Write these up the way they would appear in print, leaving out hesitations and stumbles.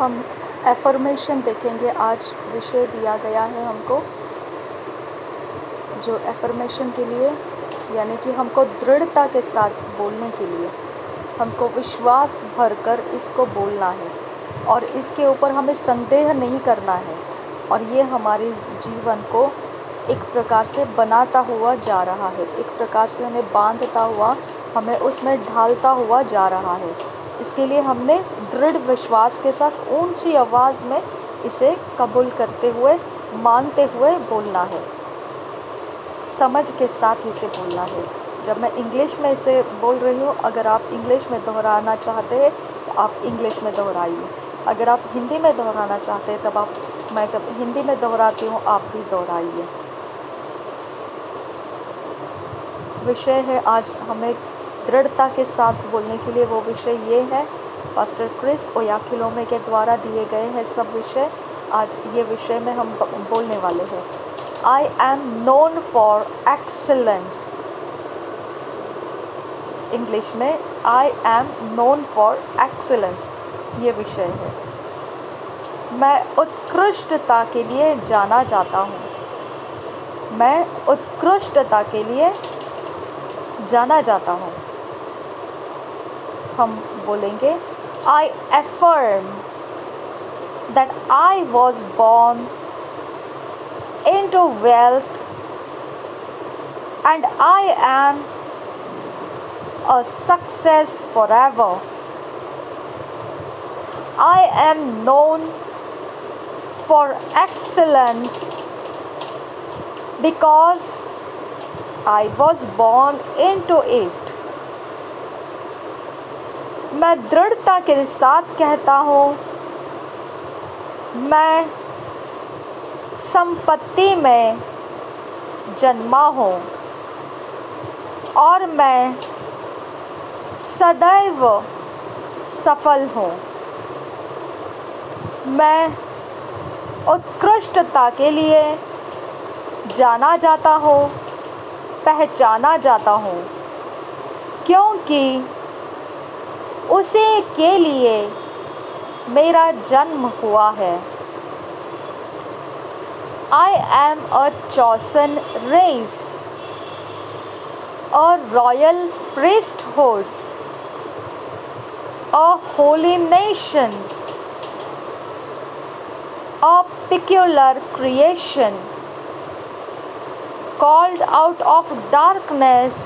हम एफर्मेशन देखेंगे। आज विषय दिया गया है हमको, जो एफर्मेशन के लिए यानी कि हमको दृढ़ता के साथ बोलने के लिए, हमको विश्वास भरकर इसको बोलना है और इसके ऊपर हमें संदेह नहीं करना है। और ये हमारे जीवन को एक प्रकार से बनाता हुआ जा रहा है, एक प्रकार से हमें बांधता हुआ, हमें उसमें ढालता हुआ जा रहा है। इसके लिए हमने दृढ़ विश्वास के साथ ऊंची आवाज़ में इसे कबूल करते हुए, मानते हुए बोलना है, समझ के साथ इसे बोलना है। जब मैं इंग्लिश में इसे बोल रही हूँ, अगर आप इंग्लिश में दोहराना चाहते हैं तो आप इंग्लिश में दोहराइए। अगर आप हिंदी में दोहराना चाहते हैं तब मैं जब हिंदी में दोहराती हूँ आप भी दोहराइए। विषय है आज हमें दृढ़ता के साथ बोलने के लिए, वो विषय ये है, पास्टर क्रिस ओयाखिलोमे के द्वारा दिए गए हैं सब विषय। आज ये विषय में हम बोलने वाले हैं। I am known for excellence. English में I am known for excellence ये विषय है। मैं उत्कृष्टता के लिए जाना जाता हूँ। मैं उत्कृष्टता के लिए जाना जाता हूँ। हम बोलेंगे I affirm that I was born into wealth and I am a success forever. I am known for excellence because I was born into it. मैं दृढ़ता के साथ कहता हूँ, मैं संपत्ति में जन्मा हूँ और मैं सदैव सफल हूँ। मैं उत्कृष्टता के लिए जाना जाता हूँ, पहचाना जाता हूँ, क्योंकि उसी के लिए मेरा जन्म हुआ है। I am a chosen race, a royal priesthood, a holy nation, a peculiar creation, called out of darkness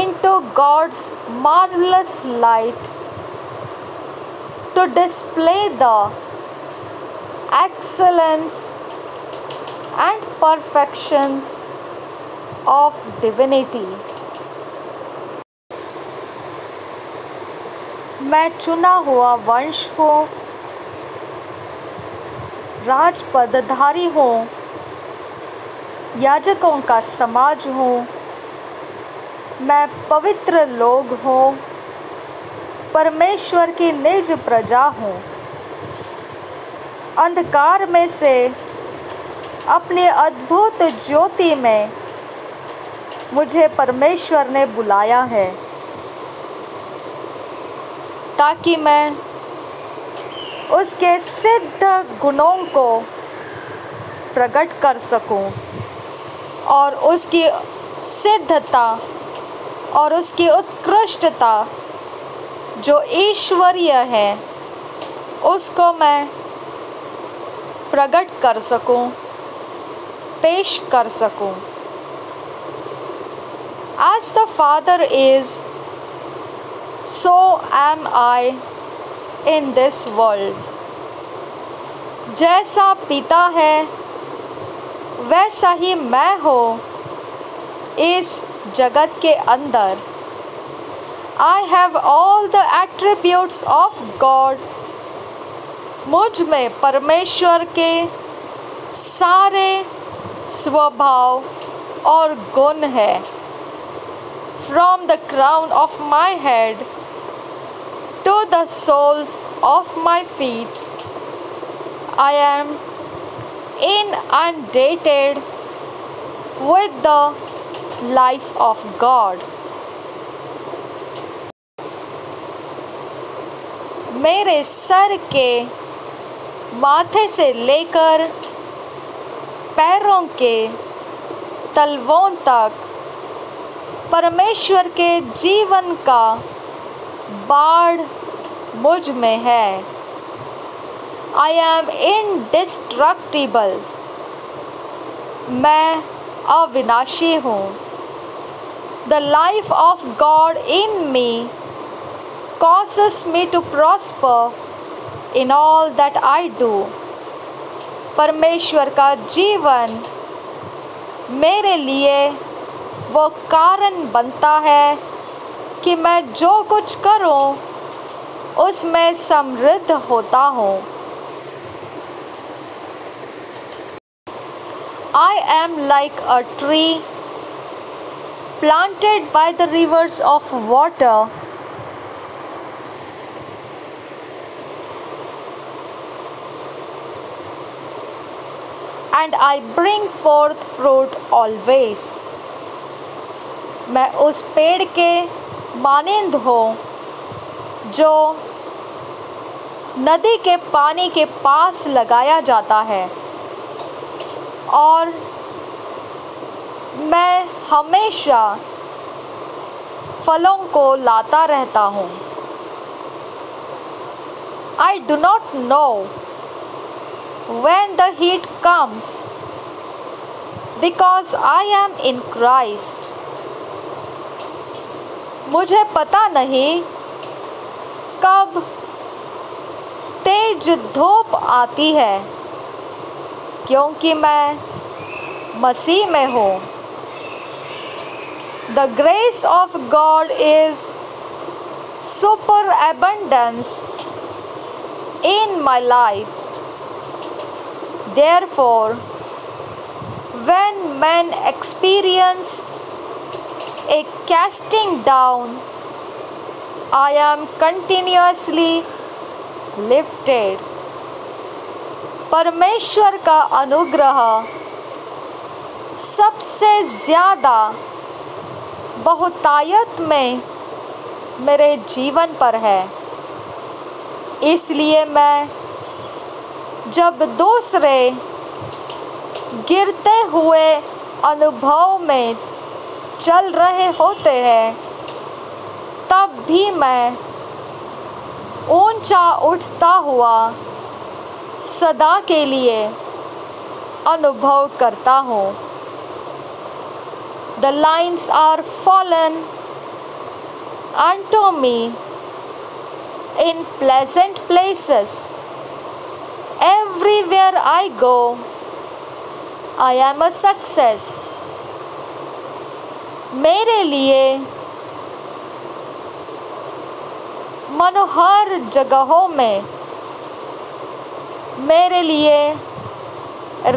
into God's marvelous light, to display the excellence and perfections of divinity. मैं चुना हुआ वंश हूँ, राजपदधारी हूँ, याजकों का समाज हूँ, मैं पवित्र लोग हूँ, परमेश्वर की निज प्रजा हूँ। अंधकार में से अपनी अद्भुत ज्योति में मुझे परमेश्वर ने बुलाया है, ताकि मैं उसके सिद्ध गुणों को प्रकट कर सकूं और उसकी सिद्धता और उसकी उत्कृष्टता जो ईश्वरीय है उसको मैं प्रकट कर सकूं, पेश कर सकूं। As the Father is, so am I in this world. जैसा पिता है वैसा ही मैं हूँ इस जगत के अंदर। I have all the attributes of God. मुझ में परमेश्वर के सारे स्वभाव और गुण है। From the crown of my head to the soles of my feet, I am inundated with the life of God. मेरे सर के माथे से लेकर पैरों के तलवों तक परमेश्वर के जीवन का बाढ़ मुझ में है। आई एम इंडिस्ट्रक्टिबल, मैं अविनाशी हूँ। The life of God in me causes me to prosper in all that I do। परमेश्वर का जीवन मेरे लिए वो कारण बनता है कि मैं जो कुछ करूं उसमें समृद्ध होता हूँ। I am like a tree planted by the rivers of water, and I bring forth fruit always। मैं उस पेड़ के मानिंद हूँ जो नदी के पानी के पास लगाया जाता है, और मैं हमेशा फलों को लाता रहता हूँ। I do not know when the heat comes, because I am in Christ। मुझे पता नहीं कब तेज धूप आती है, क्योंकि मैं मसीह में हूँ। The grace of God is superabundance in my life। Therefore, when men experience a casting down, I am continuously lifted। परमेश्वर का अनुग्रह सबसे ज़्यादा बहुतायत में मेरे जीवन पर है। इसलिए मैं जब दूसरे गिरते हुए अनुभव में चल रहे होते हैं, तब भी मैं ऊंचा उठता हुआ सदा के लिए अनुभव करता हूँ। The lines are fallen unto me in pleasant places। Everywhere I go, I am a success। मेरे लिए मनोहर जगहों में मेरे लिए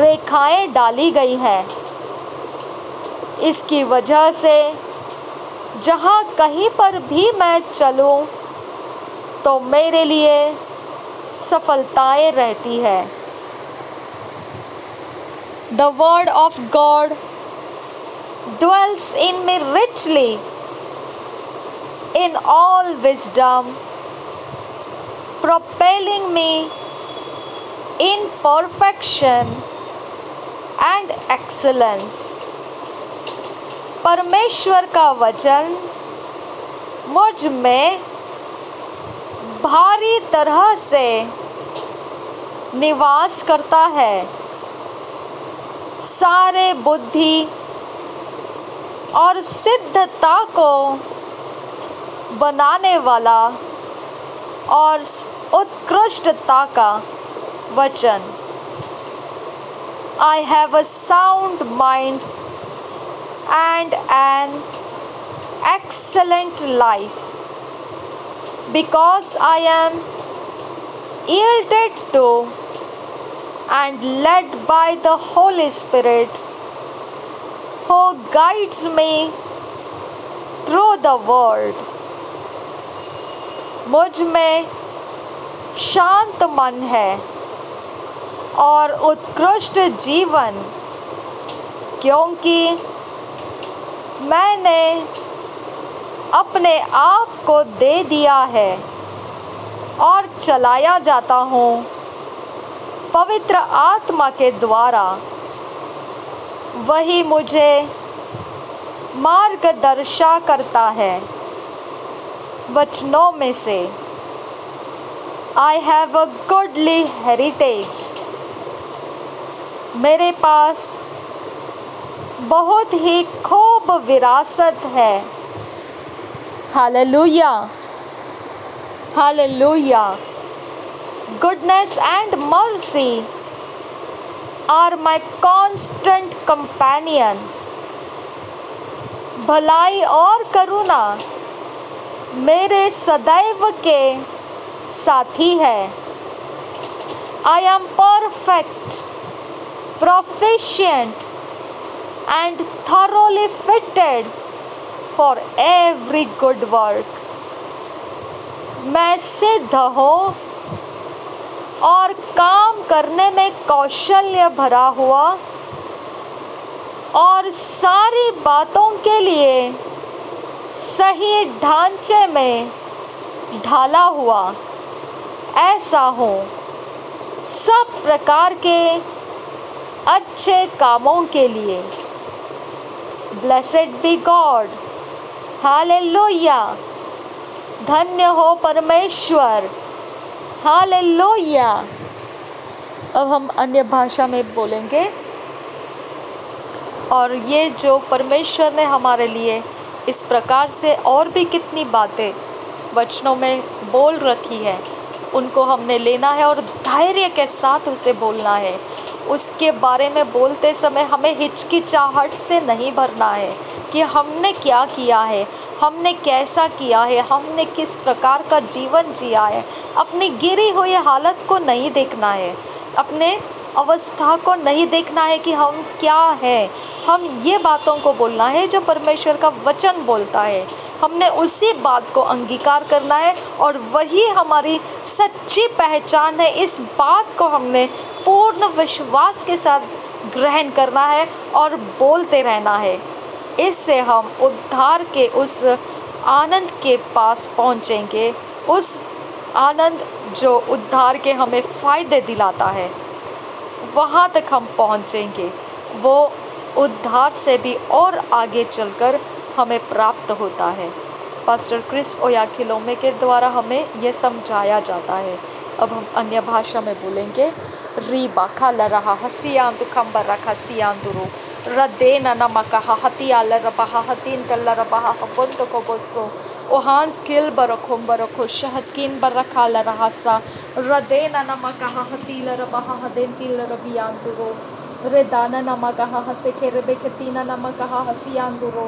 रेखाएं डाली गई हैं। इसकी वजह से जहाँ कहीं पर भी मैं चलूँ तो मेरे लिए सफलताएं रहती है। The word of God dwells in me richly in all wisdom, propelling me in perfection and excellence। परमेश्वर का वचन मुझ में भारी तरह से निवास करता है। सारे बुद्धि और सिद्धता को बनाने वाला और उत्कृष्टता का वचन। I have a sound mind and an excellent life, because I am yielded to and led by the Holy Spirit, who guides me through the world। मुझ में शांत मन है और उत्कृष्ट जीवन, क्योंकि मैंने अपने आप को दे दिया है और चलाया जाता हूँ पवित्र आत्मा के द्वारा, वही मुझे मार्गदर्शन करता है। वचनों में से I have a goodly heritage, मेरे पास बहुत ही खूब विरासत है। Hallelujah, hallelujah. Goodness and mercy are my constant companions, भलाई और करुणा मेरे सदैव के साथी है। I am perfect, proficient and thoroughly fitted for every good work, मैं सिद्ध हूँ और काम करने में कौशल्य भरा हुआ और सारी बातों के लिए सही ढांचे में ढाला हुआ ऐसा हूँ, सब प्रकार के अच्छे कामों के लिए। ब्लेसेड बी गॉड, हालेलुया, धन्य हो परमेश्वर, हालेलुया। अब हम अन्य भाषा में बोलेंगे, और ये जो परमेश्वर ने हमारे लिए इस प्रकार से और भी कितनी बातें वचनों में बोल रखी है, उनको हमने लेना है और धैर्य के साथ उसे बोलना है। उसके बारे में बोलते समय हमें हिचकिचाहट से नहीं भरना है कि हमने क्या किया है, हमने कैसा किया है, हमने किस प्रकार का जीवन जिया है। अपनी गिरी हुई हालत को नहीं देखना है, अपने अवस्था को नहीं देखना है कि हम क्या हैं। हम ये बातों को बोलना है जो परमेश्वर का वचन बोलता है। हमने उसी बात को अंगीकार करना है और वही हमारी सच्ची पहचान है। इस बात को हमने पूर्ण विश्वास के साथ ग्रहण करना है और बोलते रहना है। इससे हम उद्धार के उस आनंद के पास पहुँचेंगे, उस आनंद जो उद्धार के हमें फ़ायदे दिलाता है, वहाँ तक हम पहुँचेंगे। वो उद्धार से भी और आगे चलकर हमें प्राप्त होता है। पास्टर क्रिस ओयाखिलोमे के द्वारा हमें यह समझाया जाता है। अब हम अन्य भाषा में बोलेंगे। रीबा खाला रहा हसियांतु खंबर रखा सियांतुरु रदेना नमकहा हतियाल रबहा हतीन तल रबहा हबंत को बोसो ओहान स्किल बरखों बरखो शहदकीन बरखाल रहसा रदेना नमकहा हतील रबहा हदेन तिल रबियांतुरु रिदाना नमकहा हसे खेरबे खतीना नमकहा हसियांतुरु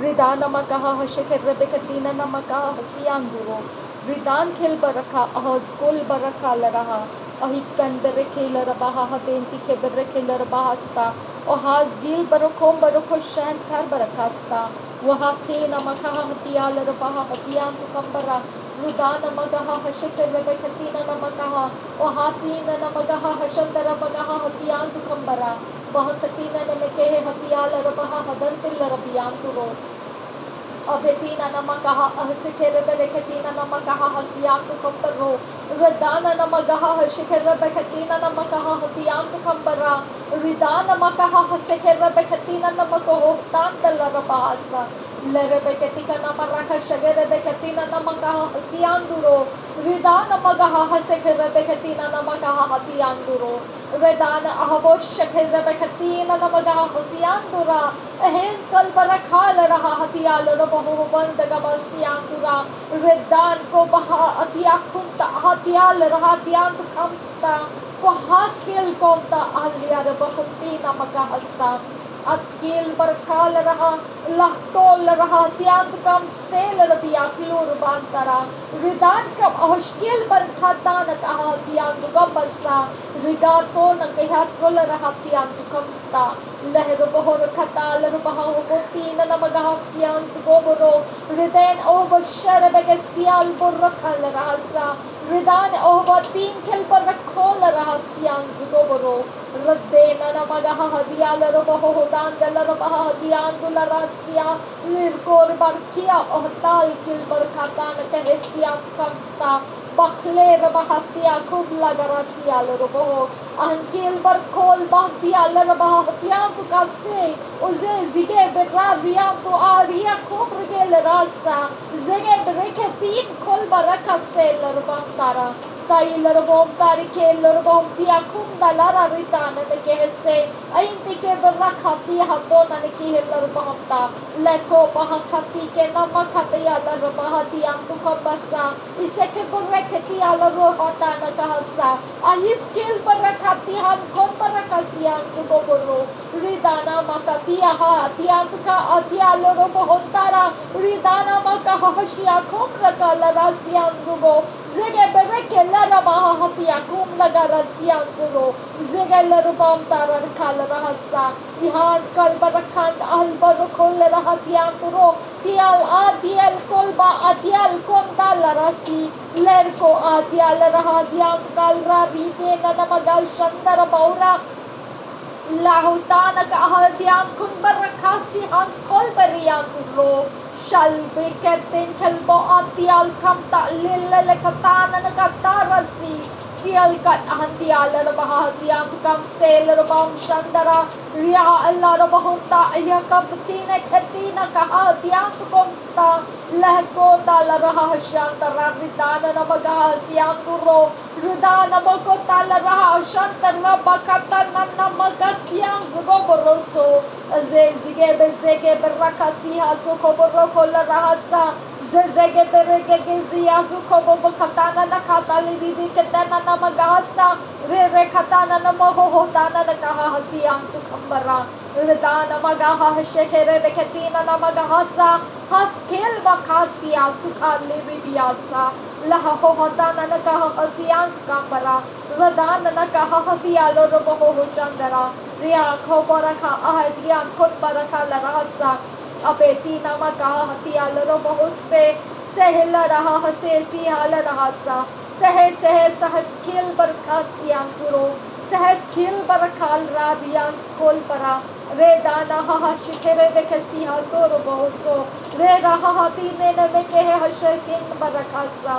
रिदा नमकहा हसे खेरबे खतीना नमकहा हसियांतुरु रिदान खेल बरखा अहज कुल बरखाल रहा अहिकन बरखेल रबहा हदेन तिखे बरखेल रबहास्ता ओहाज गिल बरखों बरखो शहन खर बरखास्ता वहा थे नमकहा हतियाल रबहा हतियान तुकंबरा रुदा नमकहा हशकर रबे खतीना नमकहा ओहा तीन नमकहा हशंदर बगहा हतियान तुकंबरा वह खतीना नमके हतियाल रबहा हदन तिल रबियान तुरो अबेतीना नमकहा अहसिखे रबे खतीना नमकहा हसियान तुकंबरो रदाना नमकहा हशकर रबे खतीना नमकहा हतियान तुकंबरा रिदा नमकहा हसिखे रबे खतीना नमको तान तल रबासा लरबे कतिका नमरखा शगरबे कतीना नमकहा हसियांदुरो रिदा नमकहा हसिखे रबे खतीना नमकहा हतियांदुरो रिदान अहबोश शखर रबे खतीना नमकहा हसियांदुरा अहेन कल बरखाल रहा हतियाल रबहो बंद गबसियांदुरा रिदान को बहा अतिया खुंता हतियाल रहा तियान खमस्ता को हास्किल कोंता अलिया रबखती नमकहा अकील बरखाल रहा लहतोल रहा त्यांत कम स्तेल रबिया किलोर बांतरा रिदान कम अहश्किल बरखातान कहा त्यांत कम बस्सा रिदा तो न कहा तुल रहा त्यांत कम स्ता लहर बहोर खताल रबहा हो तीन नमगहा सियांस गोबरो रिदैन ओब शर बगे सियाल बरखाल रहा सा रिदान ओब तीन खिल पर रखोल रहा सियांस गोबरो रद्देन नमगहा हदियाल रबहो दान दल रबहा हदियान दुल रसिया लिरकोर बरखिया ओहताल किल बरखातान कहतिया कमस्ता bakle rabahatia kubla garasia lorobo ankil bar kol bahtia larabahatia tu kase uze zige berria tu aria kobrge rasa zege breketin kol barakase larabantara tai larabom tarike larabom tia kunda lara ritana de kese ainti ke berakhati hatona ne ki larabamta leko bahakati ke namakati larabahati antu kabasa iseke bereketi alarohata na kahasa ahiskil berekati han kon berekasian suboboro ridana makati aha tiantuka atialo robohontara ridana makahashia komraka larasian subo zege bereke larabahatia kum lagarasian subo zege larabam tarar kalarahasa ihan kalbarakan albarokol larahatian puro tial adiel kolba adiel konda larasi lerko adiel rahadian kalra rite nanamagal shandara baura lahutana ka ahadian kumbarakasi hans kolbarian ro shalbe ketin kalbo adiel kamta lille katana nagatarasi sial kat ahadial rahadian kam sel rabam shandara ria allah rabahunta ya kaptina khatina kahadian komsta lehko tala raha shantara ridana namagasian turo ridana bako tala raha shantara bakata namagasian zugoboroso zezige bezege berakasi hasu koboroko la rahasa zezege berege gezia zukobo bakatana nakatali bibi ketana namagasa re katana namahohotana nakahasian sukambara ridana magaha shekere beketina namagahasa haskel bakasia sukali bibiasa laha hohotana nakahasian sukambara ridana nakahatialo roboho chandara ria khobaraka ahadian kotbaraka larahasa अपेती नमका हतियाल रोबहुस से सहल रहा हसे सियाल रहासा सह सह सहस्किल बरखासियां सुरो सहस्किल बरखाल रादियां स्कोल परा रे दाना हा शिखरे बेकसी हा सोरो बहुसो रे रहा हती ने नमे के हशकिन बरखासा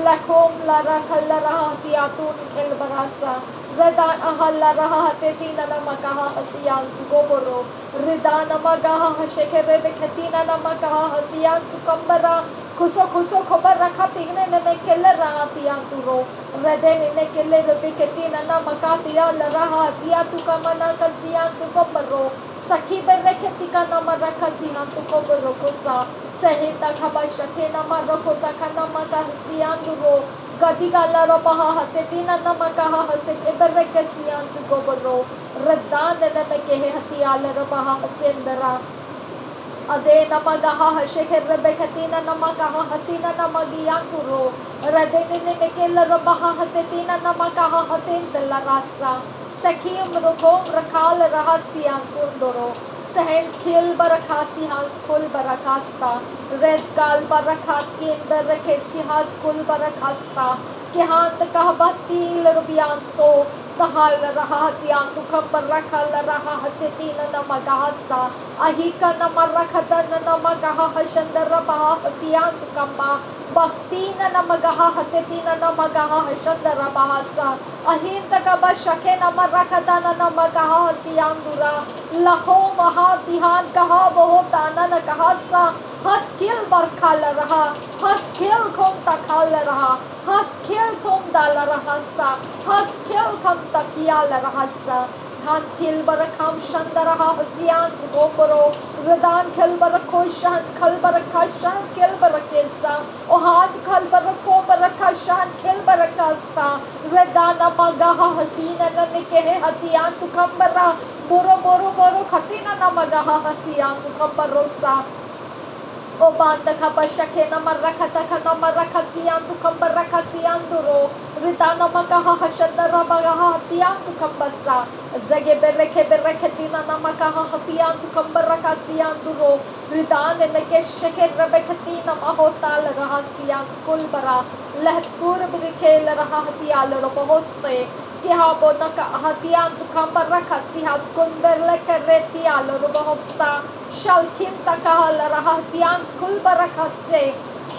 लखोम ला रखल रहा तियातुन खेल बरासा Redan ahalla raha tetina namakaha hasiyan sugoboro Redan namagaha hashekere beketina namakaha hasiyan sukambara Kuso kuso kobara katina nemekele raha tiyanturo Reden nemekele beketina namakatiya la raha tiyatukamana kasiyan sugoboro Sakhi bereketika namarakasiyan tukoboro kusa Sehita kabashake namarokota kanamaka hasiyan duro Gadigala robaha hatetina namakaha haseke berekasiyan sugoboro Redan nemekehe hatiyala robaha hasendara Ade namagaha hashekhe rebekatina namakaha hatina namagiyan turo Redene nemekele robaha hatetina namakaha hatendala rasa Sakhiyam rukom rakal rahasyan sundoro Sahens khil barakasi hans kul barakasta red gal barakat kin barakesi has kul barakasta kehant kahbati lurbianto kahal rahatiyan tukam barakal rahatina namagahasta ahika namarakhadan namagaha hashandara bahatiyan tukamba Bhaktina namagaha hatetina namagaha hashandara bahasa ahinta kaba shake namarakadana namagaha hasiyandura laho mahatihan kaha bohotana nakahasa haskil barkhal raha haskil kom takhal raha haskil tom dala rahasa haskil kam takial rahasa Khan khil barakam shandaraha hasiyan sugoboro Redan khil barakoshan khal barakashan khil barakesa Ohad khal barako barakashan khil barakasta Redan amagaha hatina namikehe hatiyan tukambara Boro boro boro khatina namagaha hasiyan tukambarosa O banda kabashake namarakata kanamarakasiyan tukambarakasiyan duro Ridana magaha hashandara bagaha hatiyan tukambasa Zage bereke bereketina namagaha hatiyan tukambarakasiyan duro Ridane meke sheke rebekatina mahota lagahasiyan skul bara Lehtur birike laraha hatiyal robohoste Kihabo naka hatiyan tukambarakasiyan kunberleke retiyal robohobsta Shalkim takahal rahatiyan skul barakaste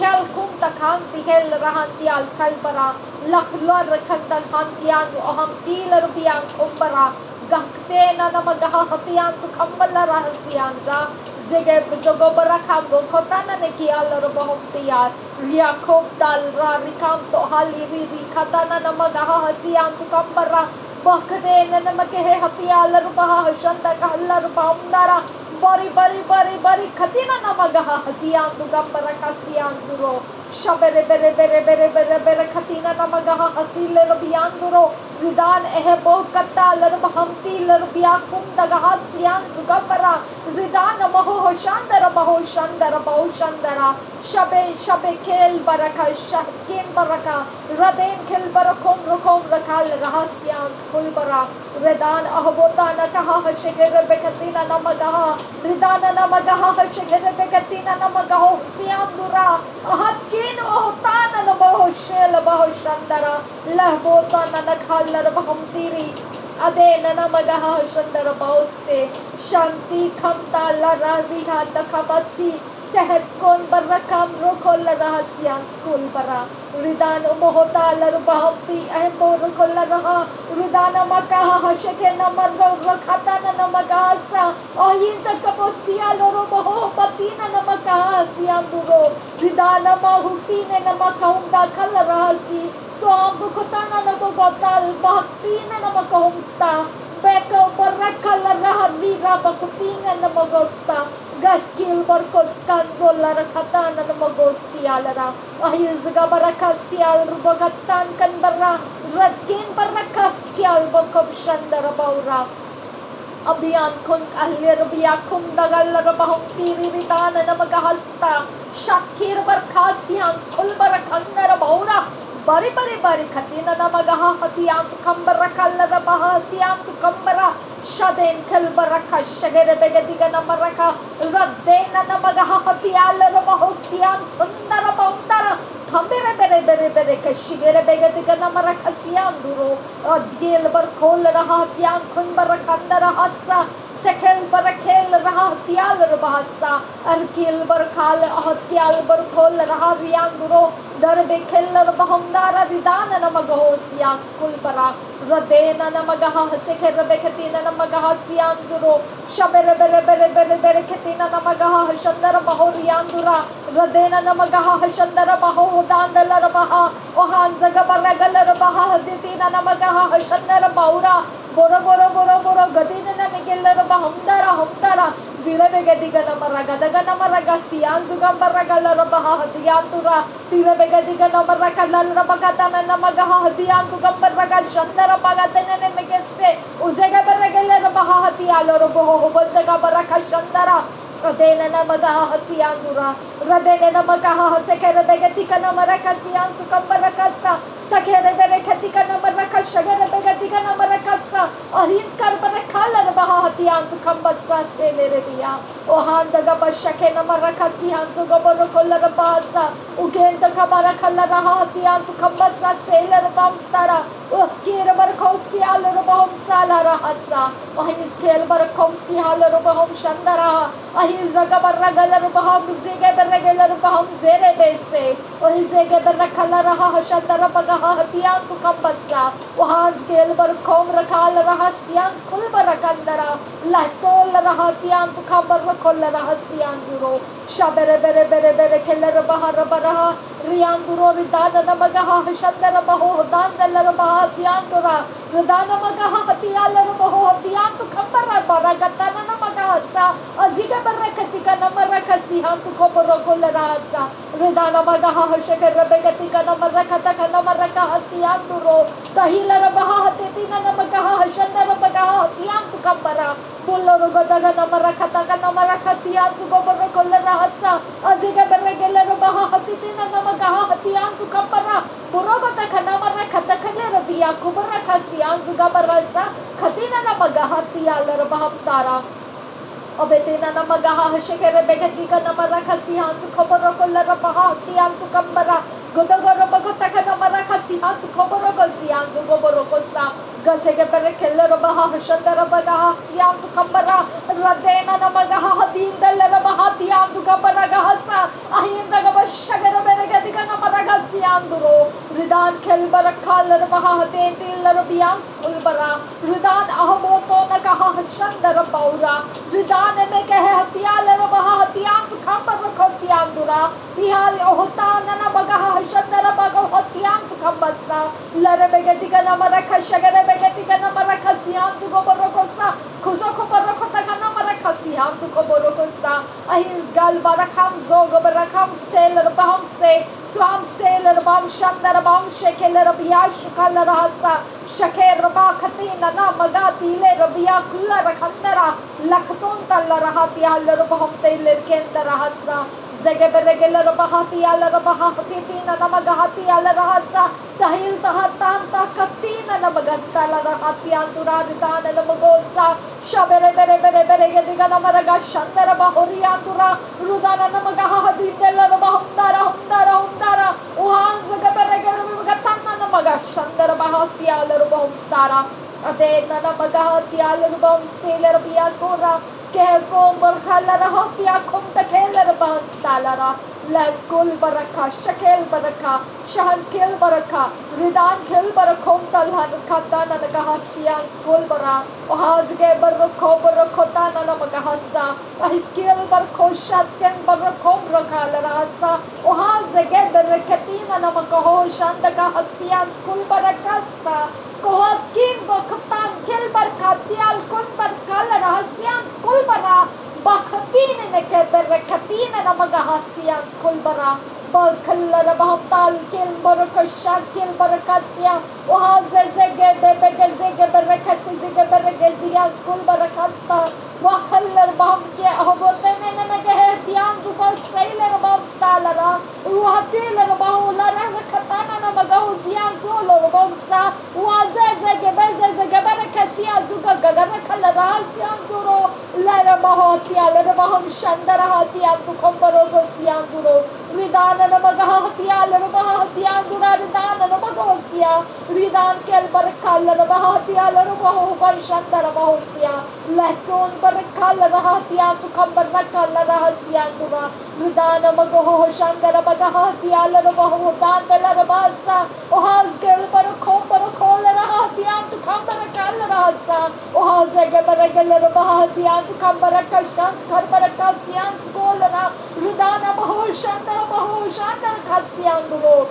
kel kum takanti kel rahantial kalbara lakhlar rakhantian oham tilar biang kumbara gakte na namagaha hatian tu kambala rahasianza zege zogobara kambo kotana ne kialar bahom tiar Yakob dal ra rikam to haliri rikatana namagaha hasian tu kambara bakde na namage hatialar baha shanda kallar baumdara bari bari bari bari khatina namagaha hatian tu kambara kasian zuro shabere bere bere bere bere bere khatina namagaha hasile rabian duro Ridan ehebo katta larbahamti larbiakum dagaha sian zugabara Ridan maho shandara shabe kel baraka shahkin baraka raden kel barakom rokom rakal rahasyan kulbara Ridan ahbota nakaha shekher bekatina namagaha Ridan namagaha shekher bekatina namagaho sian dura ahatkin ohtan namaho shel baho shandara lahbota nakaha Larbahamtiri Adena namagaha shandara bauste Shanti kamta larariha takabasi Sehet kon barakam rokol rahasyan skul bara Ridan umohota larbahamti ahembo rokol raha Ridana makaha hasheke namarro rakhatana namagasa Ahinta kaposia loro moho patina namagaha sianduro Ridana mahutine namakahunda kalarasi Soam bukotana na bugotal baktina na magahumsta Beko barakal rahadira bakutina na magosta Gaskil barkos kandol rakhatana na magosti alara Ahil zaga barakasial rubagatan kan barra Radkin barakaskial bakob shandara baura Abhiyan kun ahlir biyakum dagal rabahum tiri ritana na magahasta Shakir barkasiyan skul barakandara baura Bari bari bari khatina namagaha hatiyan tu kambara kallara baha hatiyan tu kambara shaden kalbara khashagere begadiga namaraka raddena namagaha hatiyalla baha hatiyan thundara baundara thambere bere bere bere kashigere begadiga namaraka siyan duro adgel bar khol raha hatiyan thundara khandara hassa sekel barakel raha hatiyal bahasa arkil bar khal hatiyal bar khol raha riyan duro darbe kellar bahumdara ridana namagaho siyan skul bara radena namagaha sekher beketina namagaha siyan zuro shabere bere bere bere bere ketina namagaha shandara bahoriyan dura radena namagaha shandara baho dandala baha ohan zaga baragal baha ditina namagaha shandara baura boro boro boro boro gadina namigellar bahumdara humdara Dilebe gadiga namaraga daga namaraga siyan zugam baragal baha hadiyan tura dilebe gadiga namaraga lalrabagatana namagaha hadiyan zugam baraga shandara bagatene ne megeste uzega baragal baha hadiyan robo hobdaga baraka shandara Radena namagaha hasiyan dura radena namagaha sekere begatika namaraka siyan zugam barakasa sakere bereketika namaraka shagere begatika namarakasa ahin kar barakala baha hatiyan tu kambasa selere biya ohan daga bashake namaraka siyan zugam barakala basa ugen daga barakala raha hatiyan tu kambasa selere bamstara uskir barkosi al robahum sala rahasa ahin skel barkosi al robahum shandara ahin zaga baragal robahum zege baragal robahum zere bese ahin zege barakala raha shandara bagaha hatiyan tu kambasa ohan skel barkom rakal raha siyan skul barakandara lahtol raha hatiyan tu kambar rakol raha siyan zuro shabere bere bere bere keller bahar baraha riyan duro ridana namagaha shandara baho dandala baha hatiyan dura ridana namagaha hatiyan baho hatiyan tu kambar baragatana namagaha sa aziga barakatika namaraka siyan tu kobro kol raha ridana namagaha shakar begatika namaraka namaraka siyan duro tahila baha hatitina namagaha shandara bagaha hatiyan tu kambara Bulloro godaga namaraka siyan tu kobro kol raha aziga baragala baha hatitina namagaha hatiyan tu kambara burogota kanamara katakale rabiya kubara khasiyan zuga barasa khatina namagaha hatiyan rabahamdara Obetina namagaha shekere begatika namaraka siyan tu kobro kol rabaha hatiyan tu kambara Godogoro bagotaka namaraka siyan tu kobro siyan tu kobro kosa Gasege bere keller baha shandara bagaha hatiyan tu kambara radena namagaha hadin dalla baha hatiyan tu kambara gahasa ahin daga bashagara bere Sianduro, Ridan Kelbara Kalar Mahate, Larabian Skulbara, Ridan Ahamoto Nakaha Shandara Baura, Ridan Mekahatiala Bahatian to Kambara Kotiandura, Tihari Ohotana Bagaha Shandara Bagohatian to Kambasa, Larabegatika Namaraka Shagarabegatika Namaracasian to Goborokosa, Kusoko Barokotagana Marakasian to Goborokosa, Ahins Galbarakam Zogobarakam Steller Bamse, Swam Sailor Bam Shandara Bam Shekeler Biash Kalarasa, Shaker Bakatina Namagati Lerabia Kulara Kandara, Lakatonta Larahati Alarabaham Taylor Kendarahasa, Zegaberegelar Bahati Alarabahati Namagahati Alarahasa, Tahil Tahatanta Katina Namaganta Larahati Anturadana Namagosa, Shabere Beregadigana Shandara Bahori Antura, Rudana Namagahati Delarabahundara Hundara Hundara, Uhan Zagaberegatana Namaga Shandara Bahati Alarabahum Stara, Ade Namagahati Alarabahum Staler Biakora. Kehkom barkhala rahatia kum takeler ban stalara lakul baraka shakel baraka shahan kel baraka ridan kel barakom talhan khatana nagahasian skul bara ohazge barako barakota na magahasa ahiskil barko shatken barakom rakhala rahasa ohazge barakatina na magaho shandaka hasian skul barakasta Kohakin Bokatan Kilbar Katial Kunbar Kala Hasian Skulbara Bakatin Nekeberekatina Namagahasian Skulbara Balkala Bahatal Kilbarakashan Kilbarakasia Ohazege Begazege Berekasiga Beregazian Skulbarakasta Wakalar Bamke Hobotene Namagahetian Duba Sailor Bam Stalara Ruhatila Bahula Katana Namagahusian Solo Bomsa Wazege Bezegeberekasia Zuga Gagarakalasian Zuro Lara Bahotia Lara Baham Shandarahatia Bukombarosian Duro Ridana Namagahatia Lara Bahatia Dura Ridana Namagosia Ridan Kelbarakala Bahatia Lara Baho Shandara Bahosia Laton Barakala Rahatia to Kambarakala Rahasian Dura Ridana Magaho Shandara Bagahatia Lara Baho Danda Basa Ohaz Girl Barakom Barakola Rahatia to Kambarakala Rasa Ohazega Baragala Bahatia to Kambarakashan Karbarakasian Skolana Ridana Baho Shandara Baho Shandara Kasian Duro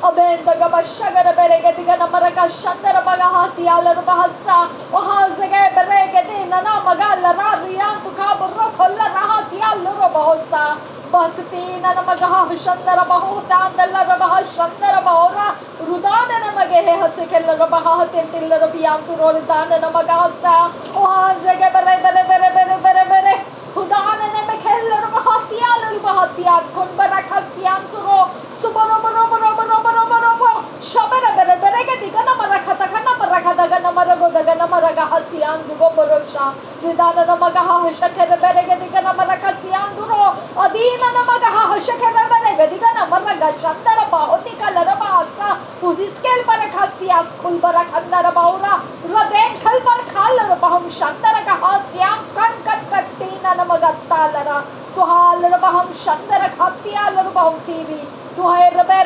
Abenda Gabashagara Beregatigana Maraka Shandara Bagahati Alar Bahasa, Ohazega Beregatina Namagala Radian to Kabarokola Rahati Alurabosa, Bakatina Namagaha Shandara Bahota and the Larabaha Shandara Bahora, Rudana Namagaha Sekela Rabahat and Larabian to Roldana Namagasa, Ohazega Bere Hudana Namakela Bahati Alubahatian, Kunbarakasian Suro, Subarobo. Shabara Beregatigana Marakatagana Marakatagana Maragodagana Maragahasian Zugoborosha, Ridana Namagaha Shakara Beregatigana Marakasian Duro, Adina Namagaha Shakara Beregatigana Maraga Shandara Bahotika Larabasa, Udiskel Barakasias Kulbarakandara Baura, Raden Kalbar Kalar Baham Shandara Kahatian Kankatina Namagattalara, Tuhal Baham Shandara Katia Baham TV. Tuhai rebe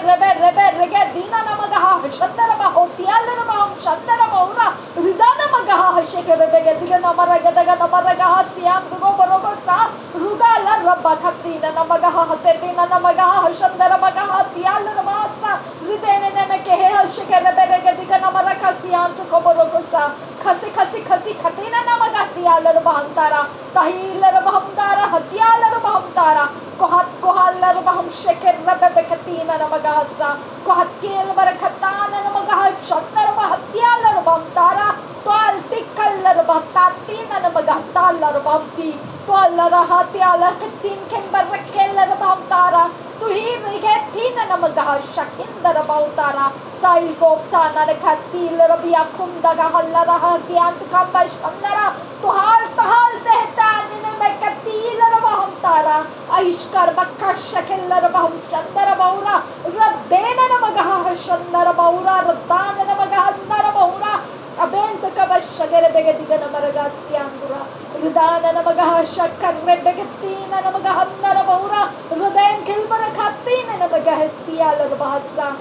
dina namagaha shandara bahotia namam shandara bahura ridana magaha shekere begedina namaraga siam zugo borogo sa rugala rabba khatina namagaha hatetina namagaha shandara magaha tial namasa ridene nemekehe shekere begedina namaraka siam zugo borogo sa khasi khatina namagati alar bahantara tahilar bahamdara hatialar bahamtara kohalar baham sheker rabbe katina namagasa kohatkil barakatana namagah shandar bahatialar bahamtara toal tikkalar bahtatina namagahtalar bahamti toalar hatialar katin ken barakelar bahamtara tuhi rigetina namagah shakindar bahamtara tail koftana nakhatil rabia kundaga hallara hatian tukamba shandara tahal tehtan namakatil bahamtara Aishkar Bakka Shakella Baham Chandara Baura Radena Namagaha Shandara Baura Radana Namagahandara Baura Abento kabashagere begediga namaragasiandura. Ridana namagaha shakarre begetina namagahanna rabahura. Ridain kilbarakatina namagahesiya larbahasa.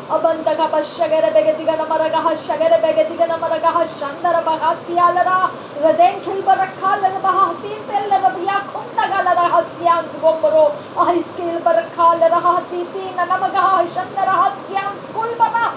Abanta kabashagere begediga namaragaha shagere begediga namaragaha shandara bahatiyalara. Ridain kilbarakala rabahatin tella rabiya kundaga larahasyan sugombro. Ahis kilbarakala rahatitina namagaha shandara hasyan skulbara.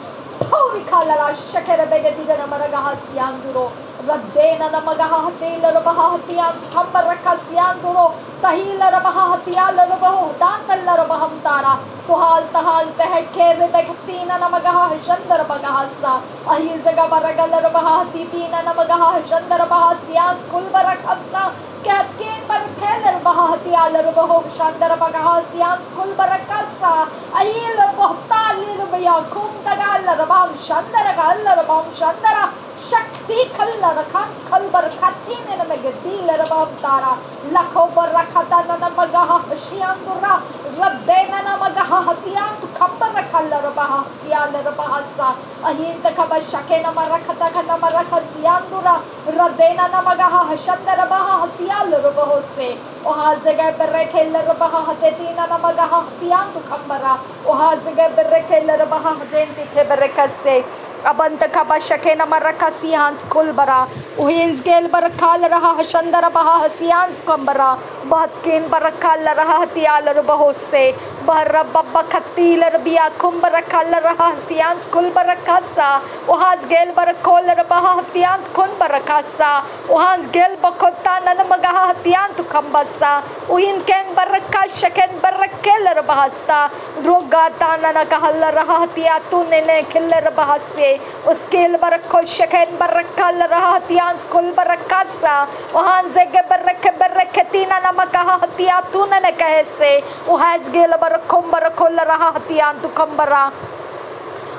Holy color, Shakara Begadiga Namaragahasianduro, Radena Namagahatela Rabahatian, Hambarakasianduro, Tahila Rabahatiala Rabaho, Dantala Rabahamtara, Tuhal Tahal Beheke Rebekatina Namagaha, Shandara Bagahasa, Ahizaga Baragala Rabahatitina Namagaha, Shandara Bahasian, Skulbarakasa, Captain Barkeller Bahatiala Rabaho, Shandara Bagahasian, Skulbarakasa, Ahila Bohtali Rabayakum Tagala Rabam Shandara Gala Rabam Shandara. Shakti Kallar Khan Kalbar Katin and a Megadila about Tara, Lakobar Rakatana Magaha, Shiandura, Rabena Magaha Hatian to Kambara Kalarabaha, Tiala Bahasa, Ahin the Kabashakena Marakataka Namaraka Siandura, Radena Namagaha, Shandarabaha, Tiala Rabahose, Ohazaga Berekela Rabaha, Tetina Namagaha, Tian to Kambara, Ohazaga Berekela Rabaha, Denti Teberekase. Abanta kabashake namaraka sians kulbara uhins gel barakal raha hashandara baha sians kumbara bahkin barakal raha tial bahose barra babba khatil biya kumbara kal raha sians kulbarakasa uhas gel barakol baha tiant kunbarakasa uhans gel bakota nan magaha tiant kambasa uhin ken baraka shaken barakel bahasta rogata nan kahal raha tiatu nene killer bahase उसकेल बरको शकेन बरकल रहतियान school बरकासा वहां जगे बरकतीना नमकहा हतिया तूने ने कहे से उहाज गेल बरकोम बरकोल रहतियान तु कंबरा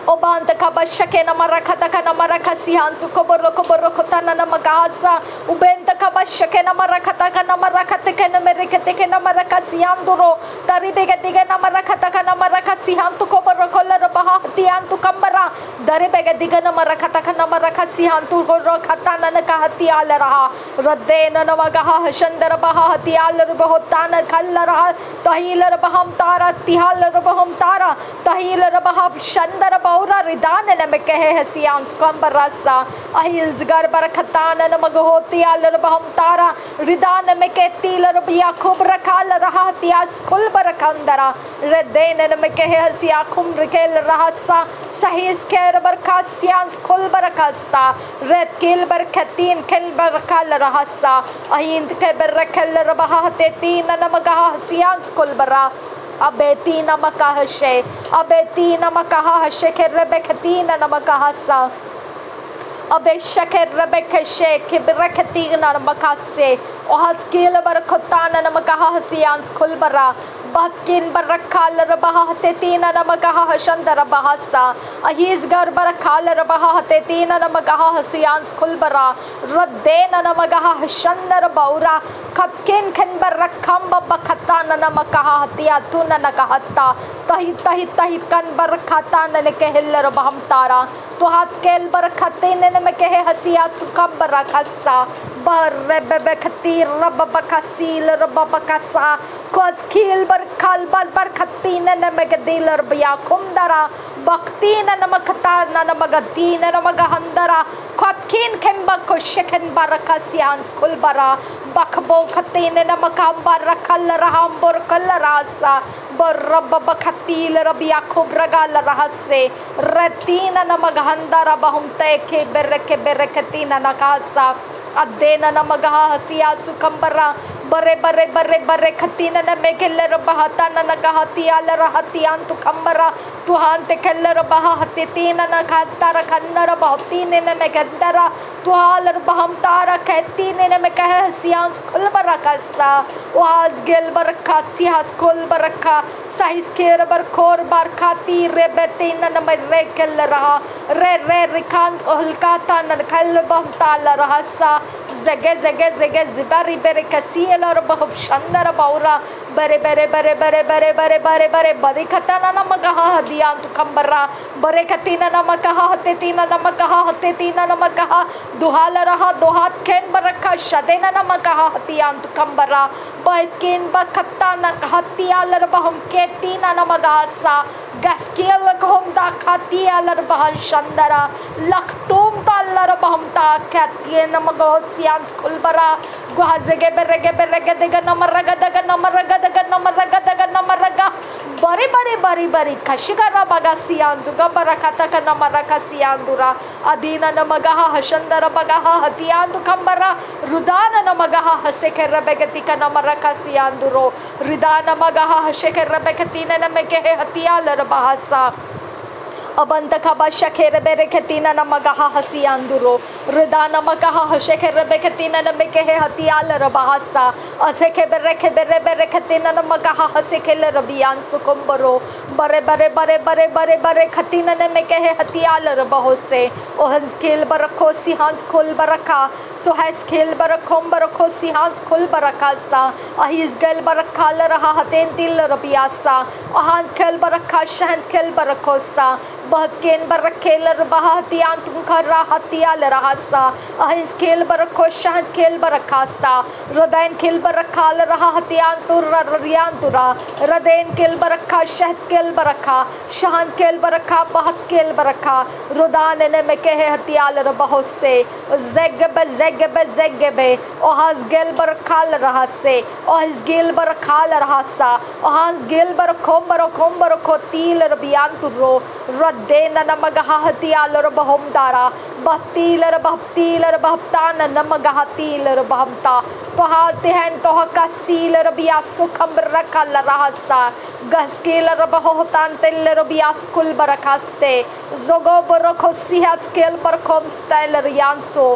Obant kabashake namarakata namarakha sihan sukoboroko borokotana namagasa ubenta kabashake namarakata namarakate kenamerekete kenamaraka sihanduro daribegediga namarakata namarakha sihan tukoborokola bahatian tukambara daribegediga namarakata namarakha sihan tukorokatana nakahati alaraha radena namagaha shandara bahati alar bahotana kallara tahilar baham tara tihalar baham tara tahilar bahab shandara Aura ridane ne me kehe hasiyan skambarasa ahil zgar barakatana ne magahoti alar baham tara ridane me keti lar biya khub rakal raha tias kul barakandara redene ne me kehe hasiya khum rikel rahasa sahis ker barkasiyan kul barakasta red kil barkatin kil barakal rahasa ahind ke barakal rabahate tin ne magah hasiyan kul bara Abeti namakahashe, abeti namakahashe, kerebeketina namakahasa. Abeshake rebekeshe, kibreketina namakase, ohaskil barakotana namakahasians kulbara, batkin barakal rabahatetina namakahashandara bahasa, ahizgar barakal rabahatetina namakahasians kulbara, radena namakahashandara baura, katkin ken barakamba bakatana namakahatia tuna nakahatta, tahi kan barakatana nekehiller bahamtara, tuhat kel barakatin me kehe hasiya sukab barakasa barrebebe khatir rabbakasil rabbakasa kos khil barkal barkatina ne megadilar biya kumdara baktina namakata namagatina namagahandara khatkin kemba koshken barakasians kulbara bakbo khatine namakam barakal rahambor kallarasa barrabba khatil rabiya kubragal rahase retina namaghandara bahumte ke berekatina nakasa adena namagaha hasiya sukambara bare khatina na mekeller bahata na nagahati ala rahatian tu kambara tuhan te keller bahati tina na khatara kannara bahtine na megandara tuhaler baham tara khatine na mekah hasiyan skul barakasa was gel barakasi has kul baraka sahis ker bar khor bar khati rebetina na mekel raha re rikan holkata na khal baham tala rahasa zage zibari berekasiel और बहुत शानदार बाउरा bere bere bere bere bere bere bere bere bari katana namagaha hadiyan tu kambara bere katina namagaha hatetina namagaha hatetina namagaha duhala raha duhat ken baraka shadena namagaha hatiyan tu kambara baitkin bakatana hatiyalar bahum ketina namagaha sa gaskiel kohom da khatiyalar bahan shandara laktum talar bahum ta khatien namagaha siyan kulbara guhazege berege berege dega namaraga daga namaraga daga namaraga daga namaraga bari bari bari bari kashigara baga siyan zuga barakata ka namaraka siyan dura adina namagaha hashandara bagaha hatiyan du kambara rudana namagaha haseke rebegati ka namaraka siyan duro ridana magaha haseke rebegati na nameke hatiyala bahasa abanta kaba shakere bereketina namagaha hasiyanduro rida namagaha hashekere beketina namekehe hatiyala rabahasa aseke bereketina namagaha hasekele rabiyan sukumbaro bare bare bare bare bare bare khatina namekehe hatiyala rabahose ohans khel barakho sihans khul baraka so has khel barakhom barakho sihans khul barakasa ahis gel barakala raha haten til rabiyasa ahan khel barakha shahan khel barakhosa bahken barakhelar bahatiyan tunkara hatiyal rahasa ahins khel barakho shahan khel barakasa rodain khel barakhal raha hatiyan turriyan tura rodain khel barakha shahad khel barakha shahan khel barakha bahat khel barakha rodan ne meke hatiyal rabahosse zegbe ohas gel barakhal rahase ohas gel barakhal rahasa ohas gel barakhom barakho til rabiyan turo dena namagaha hatiyalar bahom dara bahtilar bahtan namagaha tilar bahamta toha tehen toha kasilar bias sukham rakal rahasa gaskilar bahotan teller bias kul barakaste zogo barakho sihat skill barkhom styler yanso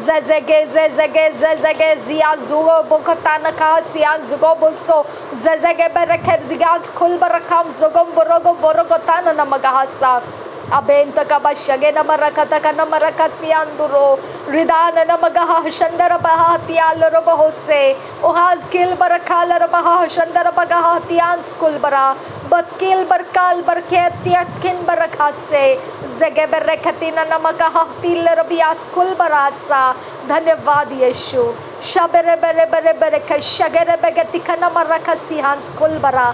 zezege zia zugo bokatan ka sian zugo boso zezege barakher zigaz kul barakam zogom borogo tan namagahasa abenta kabashage namarakata kanamaraka sianduro ridana namagaha shandara bahatiyal robahose ohaz kil barakal rabaha shandara bagahatiyans kulbara batkil barkal barketiakin barakase zege berekatina namagaha til rabias kulbarasa धन्यवाद यीशु शबरे बरे बरे बरे कशगरे बेगति कनामरका सिहांस कुलबरा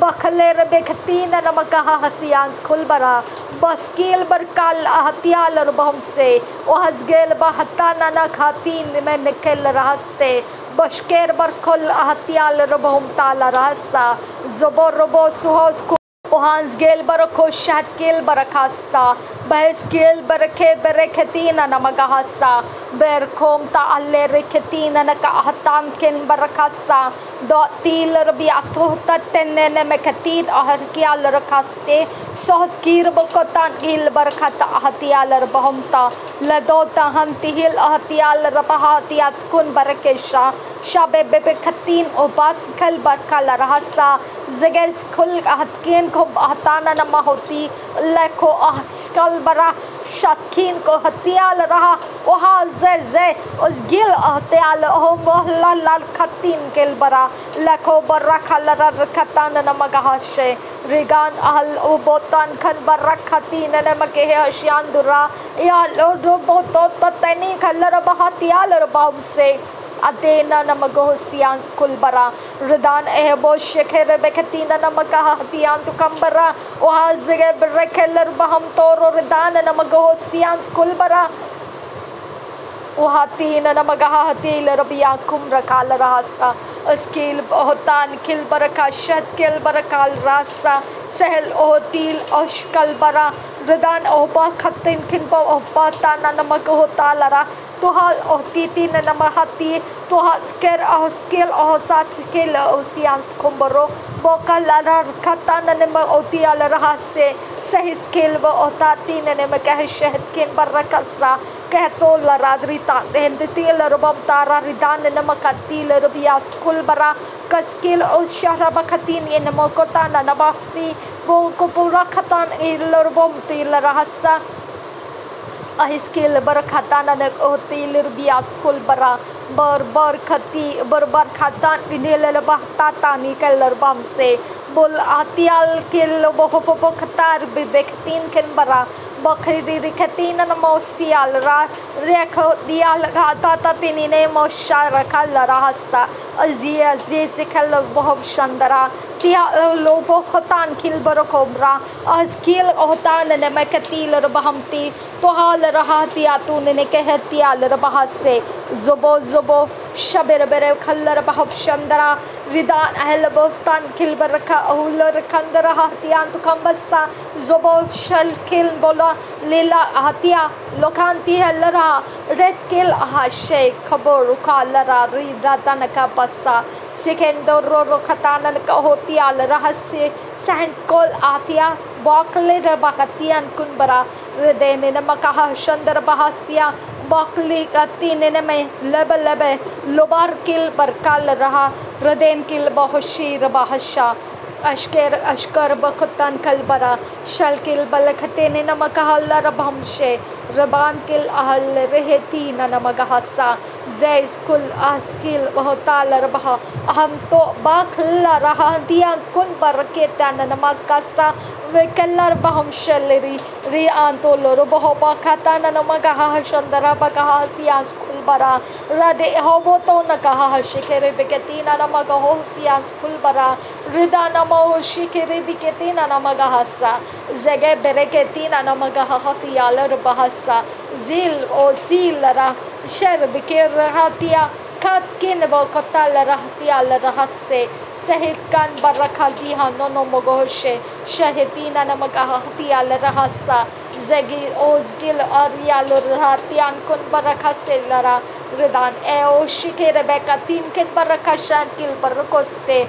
बखलेर बेखतीन नमकाहा हसियांस कुलबरा बस्किल बरकाल हतियाल रबहमसे ओहजगेल बहताना न खातीन में निकल रहस्ते बशकेर बरखल हतियाल रबहम ताला रहसा जबर रबो सुहस ohans gel barakho shat gel barakasa bas gel barakhe bereketina namagahasa berkhom ta alle reketina naka ahtam ken barakasa do til rabiato tatenne mekatit ahar kial rakaste sohskir bokotan il barakata ahtial bahumta ladota hantihil ahtial rabahatiat kun barakesha shabe bebe khatin obas khal barkal rahasa zeges khul ahtken ko ahtana nama hoti lekho ahkal bara shakin ko hatial raha oha ze us gil ahtial oh mohla lal khatin kel bara lekho barakhal rakatan nama gahashe rigan ahl obotan khan barakhatin namake hasyan dura ya lo boto tatani khalar bahatial rabse adena namagosians kulbara ridan ehbo shekhere beketina namagaha hatiyan tu kambara ohazge berekeller baham toro ridan namagosians kulbara ohatina namagaha hatil rabiya kum rakal rahasa skill hotan kil baraka shat kil barakal rasa sehel otil ashkal bara ridan oba khatin kin bo obata namagota lara tohal ohtiti namahati toha sker ahskel ahsat skill osians kumbaro bokal lar khatan nama otial rahase सही skill व ओताती ने में कह शहद के बरकसा कह तो लरादरीता देंती लरबम तारा रिदान नमकती लरबिया school बरा कस्किल ओ शहर बखतीन ये नमकोता नबासी वो को पूरा खतान ए लरबम ती लरहसा Ahiskil berkatan otil bias kul bara berberkati berberkatan vinil bahtata ni keller bamse bol atial kil bohopo katar bibektin ken bara bakri rikatina namosial ra rekho dial gata tinine moshara kallara hassa azia zikal bohob shandara tia lobo khotan kil barokobra askil ohtan ne makatil bahamti तोहाल रहाती तूने ने कहती आलर बहा से ज़ुबो ज़ुबो शबर बरे खल्लर बहब शंदरा रिदान अहल बहुतान खिल बरखा अहुलर खंदर हातियान तो कंबस्सा ज़ुबो शल खिल बोला लीला हातिया लोकांती है लरा रेत किल हाशे खबर रुका लरा रिदान का बस्सा सिकेंदर रो खतानन का होती आल रहस्य सहन कोल आतिया बाकले रबाकतियान कुनबरा देने न मकाह शंदर बहासिया बाकली तीन में लब लबे लोबार किल बरकाल रहा रदेन किल बहुशीर बहशा अशकर अशकर बखतन कलबरा शल किल बलखते ने नमकहा लरबहमशे रबान किल अहल रहती न नमगहसा जैस कुल अस्किल बहुताल रबहा हम तो बाखला रहा दिया कुन बरके तन नमकसा वे कलर बहम शलरी री आंतोलो बहु बाखता न नमगहा शंदरा बगहा सियास कुल बरा रदे होबो तो न कहा शिखरे बिकती न नमगहो सियास कुल बरा रिदा नमो शिखरे बिकती न नमगहसा जगह बेरकेती न नमगहा हतियालर बहसा जिल ओ सीलरा शर बिके रहतिया खत किन बो कतल रहतियाल रहसे सहित कान बरखा दिहा नोनो मगोशे शहतीन नमगहा हतियाल रहसा जगी ओजगिल अरियाल रहतियान कुन बरखा से लरा रिदान ए ओ शिखरे बेका तीन किन बरखा शाकिल बरकोस्ते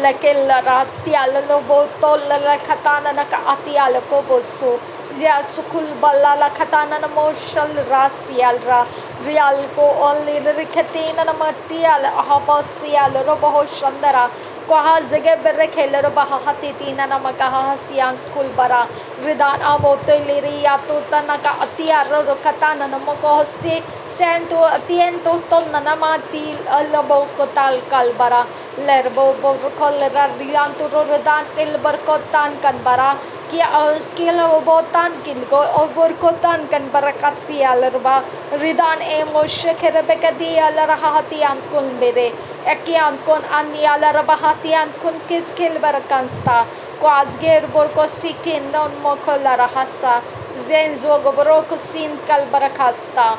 लकेल रहतियाल लोबो तो लखतान न का अतियाल को बोसो या सुकुल बल्ला खताना न मोशल रासियाल रा रियाल को ओली रिखतीन न मतियाल अहबसियाल रो बहु शंदरा कहा जगह बर खेलर बहाती तीन न मकहा सियान स्कूल बरा रिदान आमोते लिरिया तो तना का अतियार रो खताना न मकोहसी सेंतो अतियंतो तो ननमाती अलबो कोताल कलबरा लरबो बोरकोल रियान तो रिदान तिल बरकोतान कनबरा कि स्किल बोतान किनको और कोतान कन बरकसी अलरबा रिदान ए मोशखर बेकदी अलरहाती अंकुन बेरे एकियान कोन अन्य अलरबाहाती अंकुन किस स्किल बरकंस्ता को आजगेर बोरको सिकिन नोन मोखल रहसा जेंजो गोबरो को सीन कल बरकस्ता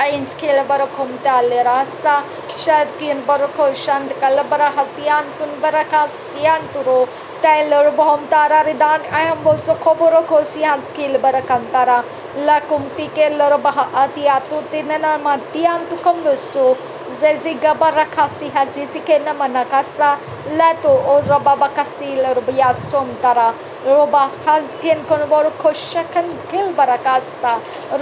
आइन स्किल बरकुम ताले रहसा शायद किन बरको शांत कल बरहतियान कुन बरकस्तियान तुरो Taylor bohom tara ridan ayam boso koboro kosian skill barakantara la kumti ke lor baha ati atu tinana matian tu komboso zezi gabara kasi hazisi ke na manakasa la to o roba bakasi lor biya som tara roba hal tien kon bor koshakan kil barakasta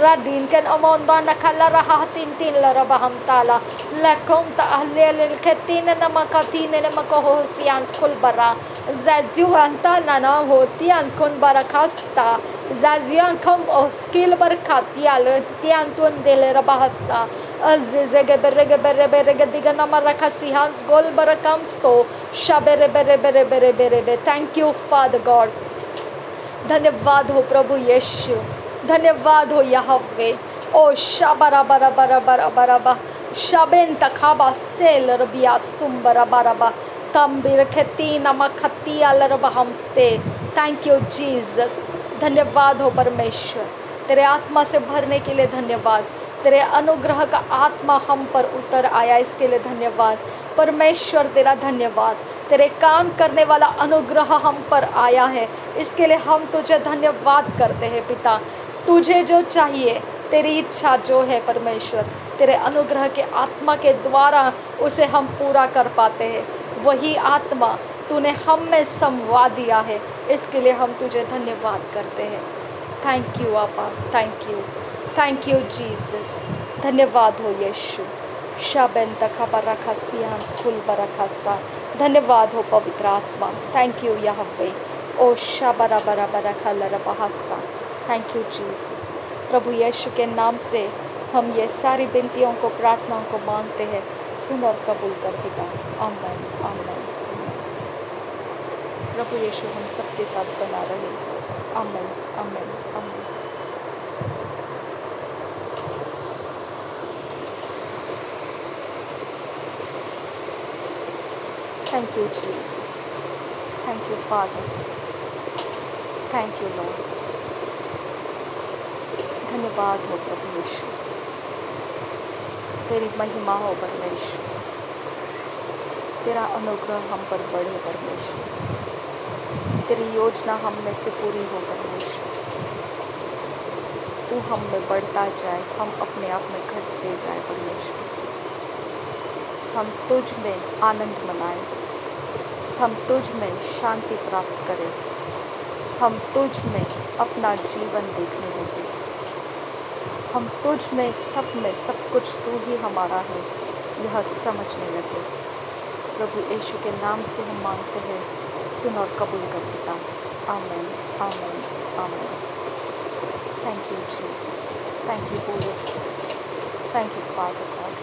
radin kan amonda nakala rahatin tin lor baham tala la kum ta ahlel ketina namakatina namakohosian skul bara Zazian tanana hotian kon barakasta Zazian kom o skill barakatial tian tun del rabahasa azzege berege diga namarakasi hans gol barakamsto shabere bere thank you Father God धन्यवाद हो प्रभु यीशु धन्यवाद हो यहोवे ओ शाबरा bara bara shaben takaba sel रबिया सुंबरा bara Kambir kheti namakhati alarba हमस्ते थैंक यू जीसस धन्यवाद हो परमेश्वर तेरे आत्मा से भरने के लिए धन्यवाद तेरे अनुग्रह का आत्मा हम पर उतर आया इसके लिए धन्यवाद परमेश्वर तेरा धन्यवाद तेरे काम करने वाला अनुग्रह हम पर आया है इसके लिए हम तुझे धन्यवाद करते हैं पिता तुझे जो चाहिए तेरी इच्छा जो है परमेश्वर तेरे अनुग्रह के आत्मा के द्वारा उसे हम पूरा कर पाते हैं वही आत्मा तूने हम में समवा दिया है इसके लिए हम तुझे धन्यवाद करते हैं थैंक यू आपा थैंक यू जीसस धन्यवाद हो यीशु शाबेन तखा बरखा सियान स्कूल बरखासा धन्यवाद हो पवित्र आत्मा थैंक यू यहोवे ओ शाबरा बरा बरखा लरबहासा थैंक यू जीसस। प्रभु यीशु के नाम से हम ये सारी विनतियों को, प्रार्थनाओं को मांगते हैं, सुन और कबूल कर पिता। आमीन आमीन। प्रभु यीशु हम सबके साथ बना रहे। आमीन आमीन आमीन। Thank you Jesus, thank you father, thank you Lord. धन्यवाद हो प्रभु यीशु, तेरी महिमा हो परमेश्वर, तेरा अनुग्रह हम पर बढ़े परमेश्वर, तेरी योजना हम में से पूरी हो परमेश्वर। तू हम में बढ़ता जाए, हम अपने आप में घटते जाए परमेश्वर। हम तुझ में आनंद मनाएं, हम तुझ में शांति प्राप्त करें, हम तुझ में अपना जीवन देखने लगे, हम तुझ में सब कुछ तू ही हमारा है, यह समझने लगे। प्रभु यीशु के नाम से हम मांगते हैं, सुन और कबूल कर पिता। आमीन आमीन आमीन। Thank you Jesus, thank you Holi spirit, thank you father God.